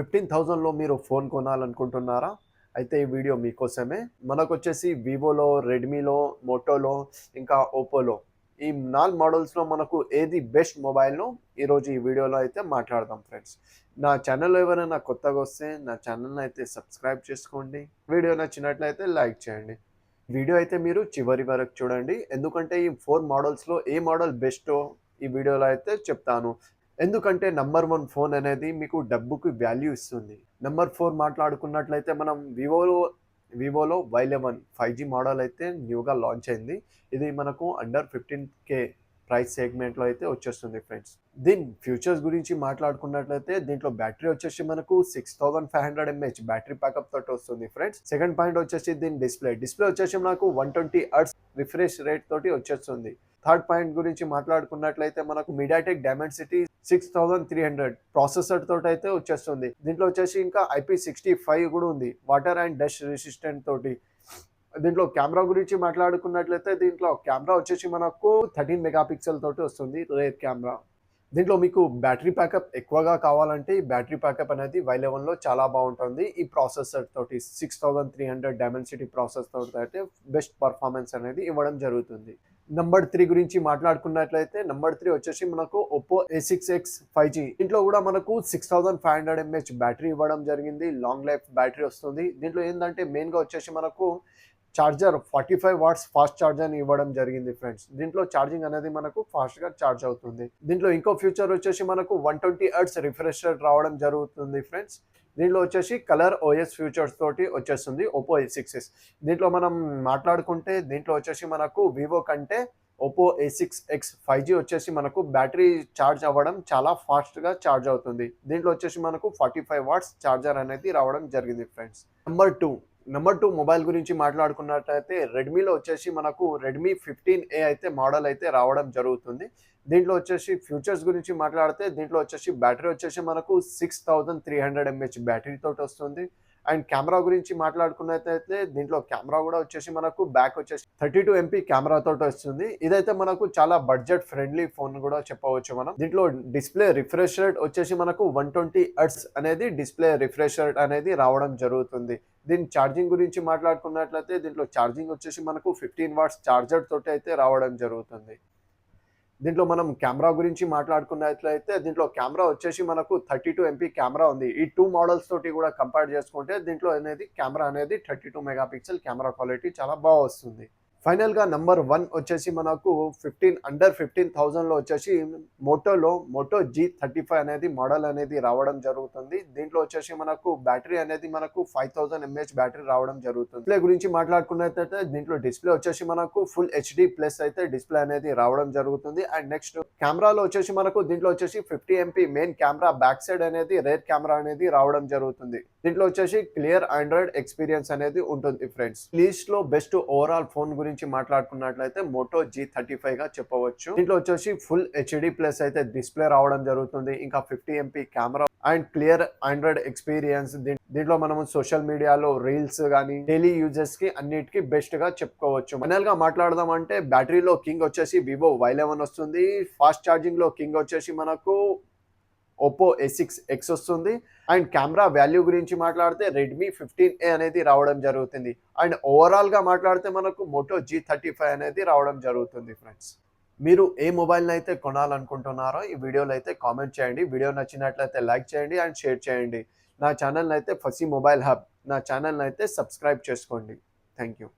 15,000లో మీరు ఫోన్ కొనాలనుకుంటున్నారా? అయితే ఈ వీడియో మీకోసమే. మనకొచ్చేసి వివోలో, రెడ్మీలో, మోటోలో, ఇంకా ఒప్పోలో ఈ 4 మోడల్స్‌లో మనకు ఏది బెస్ట్ మొబైల్‌నో ఈరోజు ఈ వీడియోలో అయితే మాట్లాడదాం ఫ్రెండ్స్. నా ఛానల్‌లో ఎవరైనా కొత్తగొస్తే నా ఛానల్‌ని అయితే సబ్స్క్రైబ్ చేసుకోండి. వీడియో నచ్చినట్లయితే లైక్ చేయండి. వీడియో అయితే మీరు చివరి వరకు చూడండి. ఎందుకంటే ఈ 4 మోడల్స్‌లో ఏ మోడల్ బెస్టో ఈ వీడియోలో అయితే చెప్తాను. ఎందుకంటే నంబర్ 1 ఫోన్ అనేది మీకు డబ్బుకి వాల్యూ ఇస్తుంది. నంబర్ 4 మాట్లాడుకున్నట్లయితే మనం వివోలో Y11 5G మోడల్ అయితే న్యూగా లాంచ్ అయింది. ఇది మనకు అండర్ 15,000 ప్రైస్ సెగ్మెంట్‌లో అయితే వచ్చేస్తుంది ఫ్రెండ్స్. దీని ఫీచర్స్ గురించి మాట్లాడుకున్నట్లయితే దీంట్లో బ్యాటరీ వచ్చేసి మనకు 6500 ఎంఏహెచ్ బ్యాటరీ బ్యాకప్ తోటి వస్తుంది ఫ్రెండ్స్. సెకండ్ పాయింట్ వచ్చేసి దీని డిస్ప్లే వచ్చేసి మనకు 120 హెర్ట్జ్ రిఫ్రెష్ రేట్ తోటి వచ్చేస్తుంది. థర్డ్ పాయింట్ గురించి మాట్లాడుకున్నట్లయితే మనకు మీడియాటెక్ డైమెన్సిటీ 6300 ప్రాసెసర్ తోటి అయితే వచ్చేస్తుంది. దీంట్లో వచ్చేసి ఇంకా IP65 కూడా ఉంది. వాటర్ అండ్ డస్ట్ రెసిస్టెంట్ తోటి. దీంట్లో కెమెరా గురించి మాట్లాడుకున్నట్లయితే దీంట్లో కెమెరా వచ్చేసి మనకు 13 మెగా పిక్సెల్ తోటి వస్తుంది రేర్ కెమెరా. దీంట్లో మీకు బ్యాటరీ బ్యాకప్ ఎక్కువగా కావాలంటే ఈ బ్యాటరీ బ్యాకప్ అనేది Y11లో చాలా బాగుంటుంది. ఈ ప్రాసెసర్ తోటి 6300 డైమెన్సిటీ ప్రాసెసర్ తోటి అయితే బెస్ట్ పర్ఫార్మెన్స్ అనేది ఇవ్వడం జరుగుతుంది. నంబర్ 3 గురించి మాట్లాడుకున్నట్లయితే నంబర్ 3 వచ్చేసి మనకు ఒప్పో A6X 5G. ఇంట్లో కూడా మనకు 6500 ఎంఏహెచ్ బ్యాటరీ ఇవ్వడం జరిగింది. లాంగ్ లైఫ్ బ్యాటరీ వస్తుంది. దీంట్లో ఏంటంటే మెయిన్గా వచ్చేసి మనకు చార్జర్ 45 వాట్స్ ఫాస్ట్ ఛార్జర్ని ఇవ్వడం జరిగింది ఫ్రెండ్స్. దీంట్లో ఛార్జింగ్ అనేది మనకు ఫాస్ట్గా ఛార్జ్ అవుతుంది. దీంట్లో ఇంకో ఫ్యూచర్ వచ్చేసి మనకు 120 హెర్ట్జ్ రిఫ్రెష్ రేట్ రావడం జరుగుతుంది ఫ్రెండ్స్. దీంట్లో వచ్చేసి కలర్ ఓఎస్ ఫ్యూచర్స్ తోటి వచ్చేస్తుంది ఒప్పో A6s. దీంట్లో మనం మాట్లాడుకుంటే దీంట్లో వచ్చేసి మనకు వివో కంటే ఒప్పో A6X 5G వచ్చేసి మనకు బ్యాటరీ ఛార్జ్ అవ్వడం చాలా ఫాస్ట్గా ఛార్జ్ అవుతుంది. దీంట్లో వచ్చేసి మనకు 45 వాట్స్ ఛార్జర్ అనేది రావడం జరిగింది ఫ్రెండ్స్. నంబర్ 2 మొబైల్ గురించి మాట్లాడుకున్నట్లయితే రెడ్మీలో వచ్చేసి మనకు రెడ్మీ 15A అయితే మోడల్ అయితే రావడం జరుగుతుంది. దీంట్లో వచ్చేసి ఫ్యూచర్స్ గురించి మాట్లాడితే దీంట్లో వచ్చేసి బ్యాటరీ వచ్చేసి మనకు 6300 ఎంఏహెచ్ బ్యాటరీ తోటి వస్తుంది. అండ్ కెమెరా గురించి మాట్లాడుకున్నట్లయితే దీంట్లో కెమెరా కూడా వచ్చేసి మనకు బ్యాక్ వచ్చేసి 32 MP కెమెరా తోటి వస్తుంది. ఇదైతే మనకు చాలా బడ్జెట్ ఫ్రెండ్లీ ఫోన్ కూడా చెప్పవచ్చు మనం. దీంట్లో డిస్ప్లే రిఫ్రెష్ రేట్ వచ్చేసి మనకు 120 హెర్ట్జ్ అనేది డిస్ప్లే రిఫ్రెష్ రేట్ అనేది రావడం జరుగుతుంది. దీని ఛార్జింగ్ గురించి మాట్లాడుకున్నట్లయితే దీంట్లో ఛార్జింగ్ వచ్చేసి మనకు 15 వాట్స్ ఛార్జర్ తోటి అయితే రావడం జరుగుతుంది. దీంట్లో మనం కెమెరా గురించి మాట్లాడుకున్నట్లయితే దీంట్లో కెమెరా వచ్చేసి మనకు 32 MP కెమెరా ఉంది. ఈ 2 మోడల్స్ తోటి కూడా కంపేర్ చేసుకుంటే దీంట్లో అనేది కెమెరా అనేది 32 మెగా పిక్సెల్ కెమెరా క్వాలిటీ చాలా బాగా వస్తుంది. ఫైనల్గా నంబర్ 1 వచ్చేసి మనకు అండర్ 15,000లో వచ్చేసి మోటో G35 అనేది మోడల్ అనేది రావడం జరుగుతుంది. దీంట్లో వచ్చేసి మనకు బ్యాటరీ అనేది మనకు 5000 ఎంఏహెచ్ బ్యాటరీ రావడం జరుగుతుంది. డిస్ప్లే గురించి మాట్లాడుకున్నట్లయితే దీంట్లో డిస్ప్లే వచ్చేసి మనకు ఫుల్ HD ప్లస్ అయితే డిస్ప్లే అనేది రావడం జరుగుతుంది. అండ్ నెక్స్ట్ కెమెరాలో వచ్చేసి మనకు దీంట్లో వచ్చేసి 50 MP main camera back side అనేది రేర్ కెమెరా అనేది రావడం జరుగుతుంది. దీంట్లో వచ్చేసి క్లియర్ ఆండ్రాయిడ్ ఎక్స్పీరియన్స్ అనేది ఉంటుంది ఫ్రెండ్స్. లిస్ట్ లో బెస్ట్ ఓవరాల్ ఫోన్ గురించి మాట్లాడుకున్నట్లయితే మోటో G35 గా చెప్పవచ్చు. దీంట్లో వచ్చేసి ఫుల్ HD ప్లస్ అయితే డిస్ప్లే రావడం జరుగుతుంది. ఇంకా 50 MP camera and clear Android experience. దీంట్లో మనము సోషల్ మీడియాలో రీల్స్ కానీ డైలీ యూజర్స్ కి అన్నిటికీ బెస్ట్ గా చెప్పుకోవచ్చు. ఫైనల్ గా మాట్లాడదాం అంటే బ్యాటరీలో కింగ్ వచ్చేసి వివో Y11 వస్తుంది. ఫాస్ట్ ఛార్జింగ్ లో కింగ్ వచ్చేసి మనకు ఒప్పో A6X వస్తుంది. అండ్ కెమెరా వాల్యూ గురించి మాట్లాడితే రెడ్మీ 15A అనేది రావడం జరుగుతుంది. అండ్ ఓవరాల్గా మాట్లాడితే మనకు మోటో G35 అనేది రావడం జరుగుతుంది ఫ్రెండ్స్. మీరు ఏ మొబైల్ని అయితే కొనాలనుకుంటున్నారో ఈ వీడియోలో అయితే కామెంట్ చేయండి. వీడియో నచ్చినట్లయితే లైక్ చేయండి అండ్ షేర్ చేయండి. నా ఛానల్ని అయితే ఫసీ మొబైల్ హబ్ నా ఛానల్ని అయితే సబ్స్క్రైబ్ చేసుకోండి. Thank you.